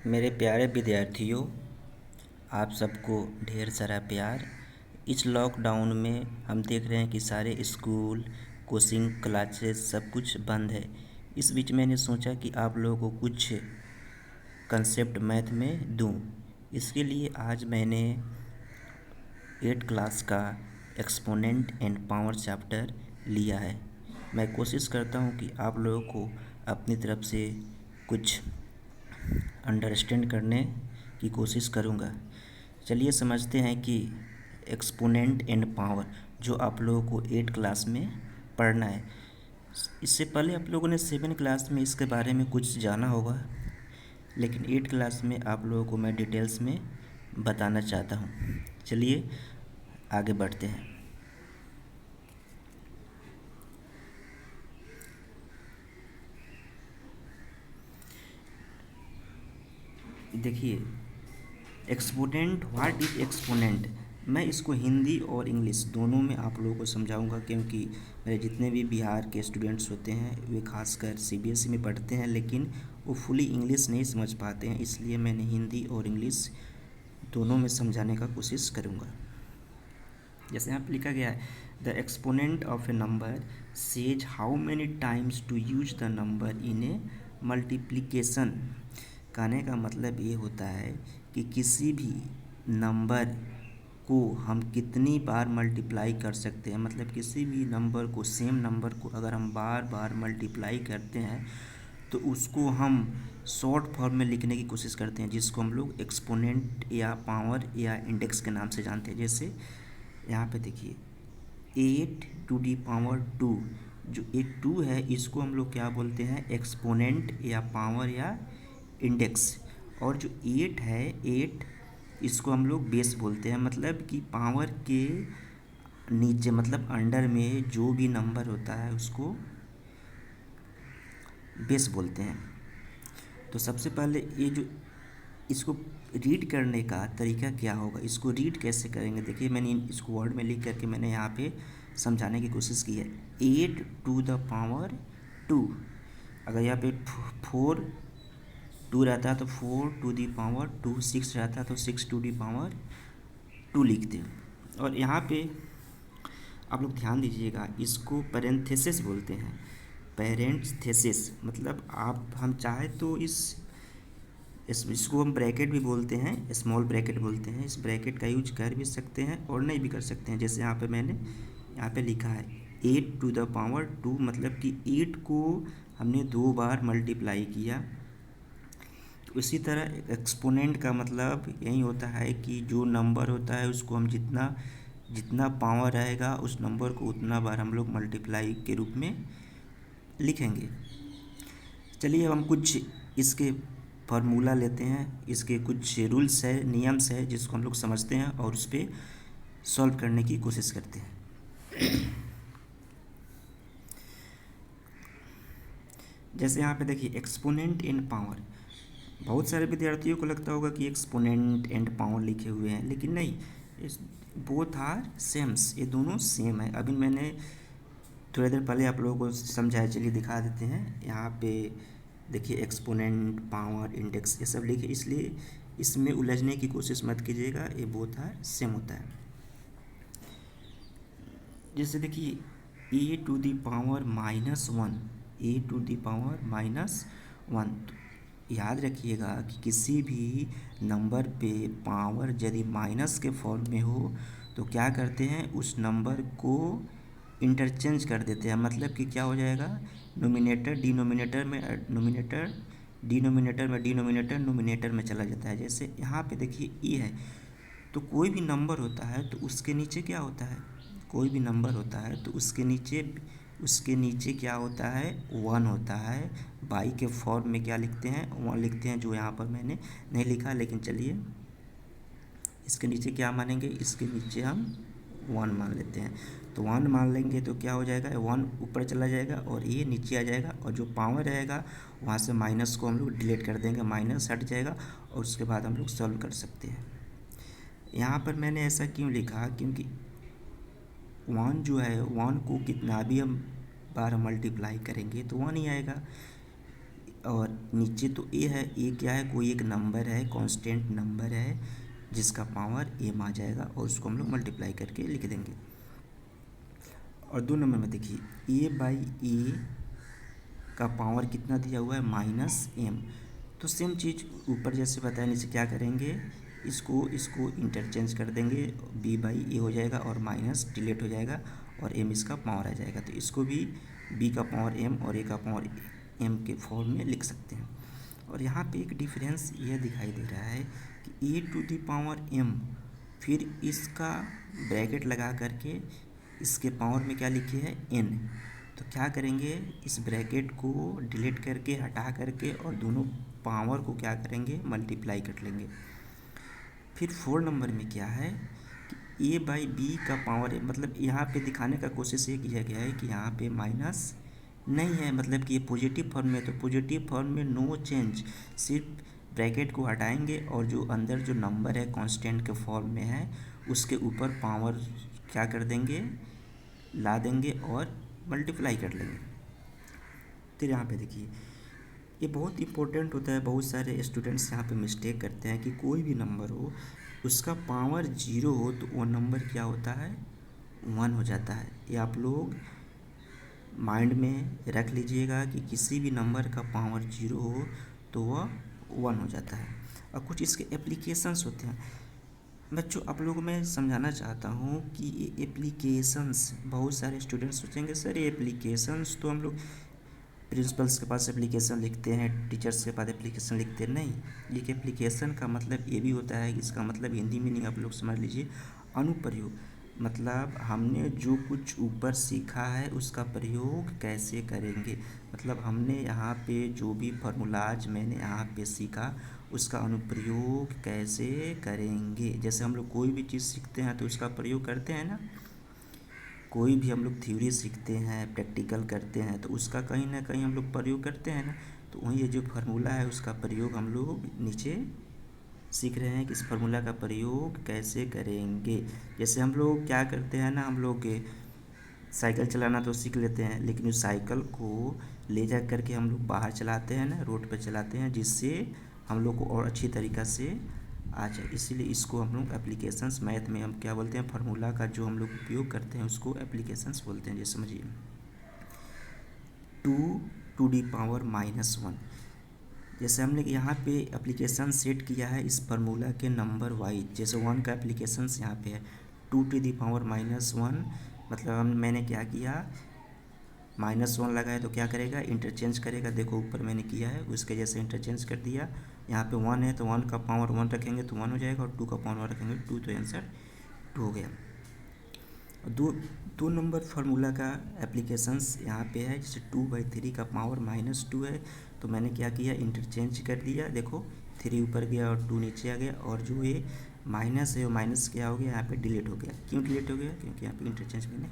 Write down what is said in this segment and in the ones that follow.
मेरे प्यारे विद्यार्थियों, आप सबको ढेर सारा प्यार। इस लॉकडाउन में हम देख रहे हैं कि सारे स्कूल, कोचिंग क्लासेस सब कुछ बंद है। इस बीच मैंने सोचा कि आप लोगों को कुछ कंसेप्ट मैथ में दूं। इसके लिए आज मैंने 8 क्लास का एक्सपोनेंट एंड पावर चैप्टर लिया है। मैं कोशिश करता हूं कि आप लोगों को अपनी तरफ से कुछ अंडरस्टैंड करने की कोशिश करूँगा। चलिए समझते हैं कि एक्सपोनेंट एंड पावर जो आप लोगों को 8 क्लास में पढ़ना है। इससे पहले आप लोगों ने 7 क्लास में इसके बारे में कुछ जाना होगा, लेकिन 8 क्लास में आप लोगों को मैं डिटेल्स में बताना चाहता हूँ। चलिए आगे बढ़ते हैं। देखिए, एक्सपोनेंट, व्हाट इज एक्सपोनेंट। मैं इसको हिंदी और इंग्लिश दोनों में आप लोगों को समझाऊंगा, क्योंकि मेरे जितने भी बिहार के स्टूडेंट्स होते हैं वे खासकर सीबीएसई में पढ़ते हैं, लेकिन वो फुली इंग्लिश नहीं समझ पाते हैं। इसलिए मैंने हिंदी और इंग्लिश दोनों में समझाने का कोशिश करूँगा। जैसे यहाँ पर लिखा गया है, the exponent of a number says how many times to use the number in a multiplication. कहने का मतलब ये होता है कि किसी भी नंबर को हम कितनी बार मल्टीप्लाई कर सकते हैं। मतलब किसी भी नंबर को, सेम नंबर को अगर हम बार बार मल्टीप्लाई करते हैं तो उसको हम शॉर्ट फॉर्म में लिखने की कोशिश करते हैं, जिसको हम लोग एक्सपोनेंट या पावर या इंडेक्स के नाम से जानते हैं। जैसे यहाँ पे देखिए 8⁻², जो ये 2 है इसको हम लोग क्या बोलते हैं, एक्सपोनेंट या पावर या इंडेक्स। और जो 8 है, 8 इसको हम लोग बेस बोलते हैं। मतलब कि पावर के नीचे, मतलब अंडर में जो भी नंबर होता है उसको बेस बोलते हैं। तो सबसे पहले ये जो इसको रीड करने का तरीका क्या होगा, इसको रीड कैसे करेंगे। देखिए मैंने इसको वर्ड में लिख करके मैंने यहाँ पे समझाने की कोशिश की है। 8⁻²। अगर यहाँ पे 4 रहता है तो 4⁻², 6 रहता है तो 6⁻² लिखते हैं। और यहाँ पे आप लोग ध्यान दीजिएगा, इसको पैरेंथेसिस बोलते हैं। पैरेंथेसिस मतलब हम चाहे तो इसको हम ब्रैकेट भी बोलते हैं, स्मॉल ब्रैकेट बोलते हैं। इस ब्रैकेट का यूज कर भी सकते हैं और नहीं भी कर सकते हैं। जैसे यहाँ पे मैंने यहाँ पे लिखा है 8⁻², मतलब कि 8 को हमने 2 बार मल्टीप्लाई किया। तो इसी तरह एक्सपोनेंट का मतलब यही होता है कि जो नंबर होता है उसको हम जितना पावर रहेगा उस नंबर को उतना बार हम लोग मल्टीप्लाई के रूप में लिखेंगे। चलिए अब हम कुछ इसके फार्मूला लेते हैं, इसके कुछ रूल्स है, नियम्स है, जिसको हम लोग समझते हैं और उस पर सॉल्व करने की कोशिश करते हैं। जैसे यहाँ पे देखिए एक्सपोनेंट एंड पावर। बहुत सारे विद्यार्थियों को लगता होगा कि एक्सपोनेंट एंड पावर लिखे हुए हैं, लेकिन नहीं, बोथ आर सेम्स, ये दोनों सेम है। अभी मैंने थोड़ी देर पहले आप लोगों को समझाया, चलिए दिखा देते हैं। यहाँ पे देखिए एक्सपोनेंट, पावर, इंडेक्स ये सब लिखे, इसलिए इसमें उलझने की कोशिश मत कीजिएगा, ये बोथ आर सेम होता है। जैसे देखिए a⁻⁻1, a⁻⁻1। याद रखिएगा कि किसी भी नंबर पे पावर यदि माइनस के फॉर्म में हो तो क्या करते हैं, उस नंबर को इंटरचेंज कर देते हैं। मतलब कि क्या हो जाएगा, नोमिनेटर डिनोमिनेटर में, डिनोमिनेटर नोमिनेटर में चला जाता है। जैसे यहाँ पे देखिए e है, तो कोई भी नंबर होता है तो उसके नीचे क्या होता है, कोई भी नंबर होता है तो उसके नीचे क्या होता है, 1 होता है। बाई के फॉर्म में क्या लिखते हैं, 1 लिखते हैं, जो यहाँ पर मैंने नहीं लिखा, लेकिन चलिए इसके नीचे क्या मानेंगे, इसके नीचे हम 1 मान लेते हैं। तो 1 मान लेंगे तो क्या हो जाएगा, 1 ऊपर चला जाएगा और ये नीचे आ जाएगा, और जो पावर रहेगा वहाँ से माइनस को हम लोग डिलीट कर देंगे, माइनस हट जाएगा, और उसके बाद हम लोग सॉल्व कर सकते हैं। यहाँ पर मैंने ऐसा क्यों लिखा, क्योंकि 1 जो है, 1 को कितना भी हम बार मल्टीप्लाई करेंगे तो 1 ही आएगा। और नीचे तो ए है, ए क्या है, कोई एक नंबर है, कांस्टेंट नंबर है जिसका पावर एम आ जाएगा और उसको हम लोग मल्टीप्लाई करके लिख देंगे। और 2 नंबर में देखिए ए बाई ए का पावर कितना दिया हुआ है, माइनस एम। तो सेम चीज़ ऊपर जैसे बताया, नीचे क्या करेंगे, इसको इंटरचेंज कर देंगे, बी बाई ए हो जाएगा और माइनस डिलीट हो जाएगा और एम इसका पावर आ जाएगा। तो इसको भी बी का पावर एम और ए का पावर एम के फॉर्म में लिख सकते हैं। और यहाँ पे एक डिफरेंस यह दिखाई दे रहा है कि ए टू दी पावर एम, फिर इसका ब्रैकेट लगा करके इसके पावर में क्या लिखे है, एन। तो क्या करेंगे, इस ब्रैकेट को डिलीट करके हटा करके और दोनों पावर को क्या करेंगे, मल्टीप्लाई कर लेंगे। फिर 4 नंबर में क्या है कि ए बाई बी का पावर है, मतलब यहाँ पे दिखाने का कोशिश ये किया गया है कि यहाँ पे माइनस नहीं है, मतलब कि ये पॉजिटिव फॉर्म में, तो पॉजिटिव फॉर्म में नो चेंज, सिर्फ ब्रैकेट को हटाएंगे और जो अंदर जो नंबर है कांस्टेंट के फॉर्म में है उसके ऊपर पावर क्या कर देंगे, ला देंगे और मल्टीप्लाई कर लेंगे। फिर यहाँ पे देखिए ये बहुत इंपॉर्टेंट होता है, बहुत सारे स्टूडेंट्स यहाँ पे मिस्टेक करते हैं कि कोई भी नंबर हो उसका पावर 0 हो तो वो नंबर क्या होता है, 1 हो जाता है। ये आप लोग माइंड में रख लीजिएगा कि किसी भी नंबर का पावर 0 हो तो वह 1 हो जाता है। और कुछ इसके एप्लीकेशंस होते हैं बच्चों, आप लोगों को मैं समझाना चाहता हूँ कि ये एप्लीकेशंस, बहुत सारे स्टूडेंट्स सोचेंगे सर ये एप्लीकेशंस तो हम लोग प्रिंसिपल्स के पास एप्लीकेशन लिखते हैं, टीचर्स के पास एप्लीकेशन लिखते हैं, नहीं। ये एप्लीकेशन का मतलब ये भी होता है, इसका मतलब हिंदी मीनिंग आप लोग समझ लीजिए, अनुप्रयोग। मतलब हमने जो कुछ ऊपर सीखा है उसका प्रयोग कैसे करेंगे, मतलब हमने यहाँ पे जो भी फार्मूलाज मैंने यहाँ पे सीखा उसका अनुप्रयोग कैसे करेंगे। जैसे हम लोग कोई भी चीज़ सीखते हैं तो उसका प्रयोग करते हैं ना, कोई भी हम लोग थ्योरी सीखते हैं, प्रैक्टिकल करते हैं तो उसका कहीं ना कहीं हम लोग प्रयोग करते हैं ना। तो वही ये जो फार्मूला है उसका प्रयोग हम लोग नीचे सीख रहे हैं कि इस फार्मूला का प्रयोग कैसे करेंगे। जैसे हम लोग क्या करते हैं ना, हम लोग साइकिल चलाना तो सीख लेते हैं, लेकिन उस साइकिल को ले जा करके हम लोग बाहर चलाते हैं ना, रोड पर चलाते हैं, जिससे हम लोग को और अच्छी तरीक़ा से आ जाए। इसीलिए इसको हम लोग एप्लीकेशंस, मैथ में हम क्या बोलते हैं, फार्मूला का जो हम लोग उपयोग करते हैं उसको एप्लीकेशंस बोलते हैं। जैसे समझिए 2 टू दी पावर -1, जैसे हमने यहाँ पे एप्लीकेशन सेट किया है इस फार्मूला के नंबर वाइज। जैसे 1 का एप्लीकेशंस यहाँ पे है 2 टू दी पावर -1, मतलब मैंने क्या किया, -1 लगाए तो क्या करेगा, इंटरचेंज करेगा। देखो ऊपर मैंने किया है उसके जैसे इंटरचेंज कर दिया। यहाँ पे 1 है तो 1 का पावर 1 रखेंगे तो 1 हो जाएगा और 2 का पावर 1 रखेंगे 2, तो आंसर 2 हो गया। दो नंबर फार्मूला का एप्लीकेशंस यहाँ पे है, जैसे 2/3 का पावर -2 है तो मैंने क्या किया, इंटरचेंज कर दिया। देखो 3 ऊपर गया और 2 नीचे आ गया, और जो ये माइनस है वो माइनस क्या हो गया, यहाँ पे डिलीट हो गया। क्यों डिलीट हो गया, क्योंकि यहाँ पे इंटरचेंज मैंने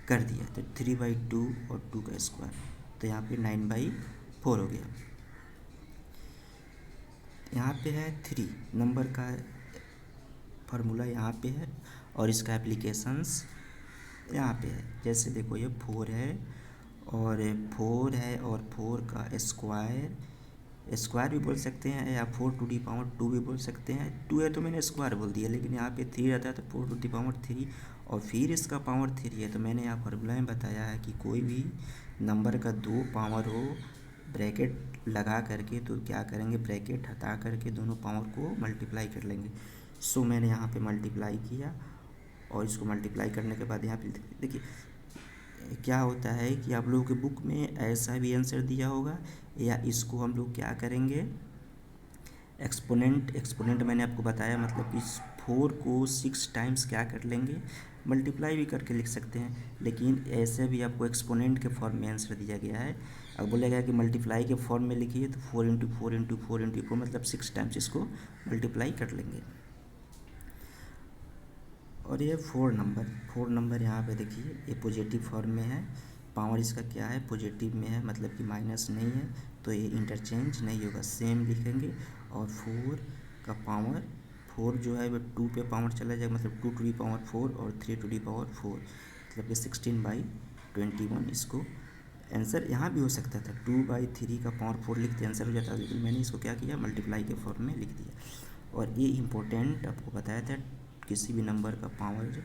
कर दिया। तो 3/2 और 2 का स्क्वायर, तो यहाँ पे 9/4 हो गया। यहाँ पे है 3 नंबर का फार्मूला यहाँ पे है और इसका एप्लीकेशंस यहाँ पे है। जैसे देखो ये 4 है और 4 का स्क्वायर भी बोल सकते हैं, या 4 टू दी पावर 2 भी बोल सकते हैं। 2 है तो मैंने स्क्वायर बोल दिया, लेकिन यहाँ पे 3 रहता है तो 4 टू दी पावर 3 और फिर इसका पावर 3 है। तो मैंने यहाँ फार्मूला में बताया है कि कोई भी नंबर का 2 पावर हो, ब्रैकेट लगा करके तो क्या करेंगे, ब्रैकेट हटा करके दोनों पावर को मल्टीप्लाई कर लेंगे। सो मैंने यहाँ पे मल्टीप्लाई किया और इसको मल्टीप्लाई करने के बाद यहाँ पे देखिए क्या होता है कि आप लोगों के बुक में ऐसा भी आंसर दिया होगा, या इसको हम लोग क्या करेंगे, एक्सपोनेंट मैंने आपको बताया, मतलब कि 4 को 6 टाइम्स क्या कर लेंगे, मल्टीप्लाई भी करके लिख सकते हैं। लेकिन ऐसे भी आपको एक्सपोनेंट के फॉर्म में आंसर दिया गया है। अब बोलेगा कि मल्टीप्लाई के फॉर्म में लिखिए तो 4 × 4 × 4 × 4 मतलब 6 टाइम्स इसको मल्टीप्लाई कर लेंगे। और ये 4 नंबर यहाँ पे देखिए ये पॉजिटिव फॉर्म में है, पावर इसका क्या है, पॉजिटिव में है, मतलब कि माइनस नहीं है, तो ये इंटरचेंज नहीं होगा, सेम लिखेंगे। और 4 का पावर 4 जो है वो 2 पे पावर चला जाएगा, मतलब 2 टू दी पावर 4 और 3 टू दी पावर 4, मतलब कि 16/21 इसको आंसर यहाँ भी हो सकता था 2/3 का पावर 4 लिखते आंसर हो जाता, लेकिन मैंने इसको क्या किया, मल्टीप्लाई के फॉर्म में लिख दिया। और ये इम्पोर्टेंट आपको बताया था, किसी भी नंबर का पावर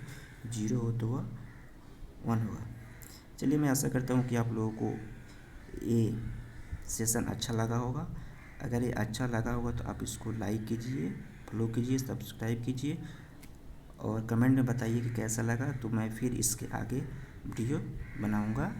0 हो तो वह 1 होगा। चलिए, मैं आशा करता हूँ कि आप लोगों को ये सेशन अच्छा लगा होगा। अगर ये अच्छा लगा होगा तो आप इसको लाइक कीजिए, फॉलो कीजिए, सब्सक्राइब कीजिए और कमेंट में बताइए कि कैसा लगा, तो मैं फिर इसके आगे वीडियो बनाऊंगा।